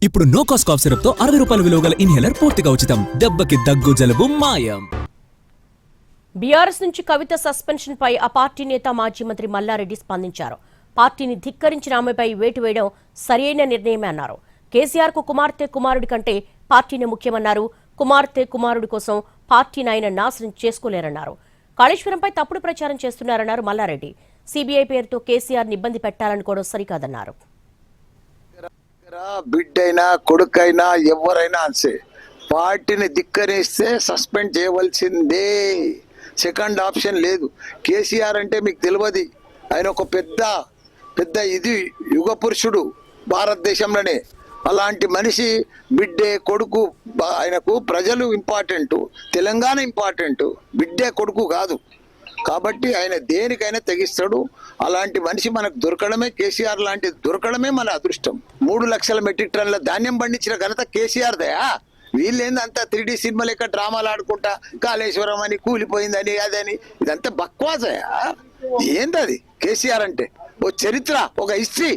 ఇప్పుడు no cost cough syrup తో 60 రూపాయల విలువ గల ఇన్హేలర్ పూర్తిగా ఉచితం. దెబ్బకి దగ్గు జలుబు మాయం. బీఆర్ఎస్ నుంచి కవిత సస్పెన్షన్ పై ఆ పార్టీ నేత మాజీ మంత్రి మల్లారెడ్డి స్పందించారు. పార్టీని ధిక్కరించిన ఆమెపై వేటు వేయడం సరైన నిర్ణయమే అన్నారు. కేసీఆర్ కు కుమార్తె కుమారుడి కంటే పార్టీనే ముఖ్యమన్నారు. కుమార్తె కుమారుడి కోసం పార్టీని ఆయన నాశనం చేసుకోలేరన్నారు. కాళేశ్వరంపై తప్పుడు ప్రచారం చేస్తున్నారన్నారు మల్లారెడ్డి. సీబీఐ పేరుతో కేసీఆర్ ని ఇబ్బంది పెట్టాలనుకోవడం సరికాదన్నారు. బిడ్డైనా కొడుకైనా ఎవరైనా అంతే, పార్టీని ధిక్కరిస్తే సస్పెండ్ చేయవలసిందే. సెకండ్ ఆప్షన్ లేదు. కేసీఆర్ అంటే మీకు తెలియదు, ఆయన ఒక పెద్ద ఇది యుగ పురుషుడు భారతదేశంలోనే. అలాంటి మనిషి బిడ్డే కొడుకు, ఆయనకు ప్రజలు ఇంపార్టెంట్, తెలంగాణ ఇంపార్టెంట్, బిడ్డే కొడుకు కాదు. కాబట్టి ఆయన దేనికైనా తెగిస్తాడు. అలాంటి మనిషి మనకు దొరకడమే, కేసీఆర్ లాంటి దొరకడమే మన అదృష్టం. 3 లక్షల మెట్రిక్ టన్నుల ధాన్యం పండించిన ఘనత కేసీఆర్ దయా. వీళ్ళేందంతా 3D సినిమా లెక్క డ్రామాలు ఆడుకుంటా కాళేశ్వరం అని కూలిపోయిందని అదని, ఇదంతా బక్వాసయా. ఏందది కేసీఆర్ అంటే? ఓ చరిత్ర, ఒక హిస్టరీ.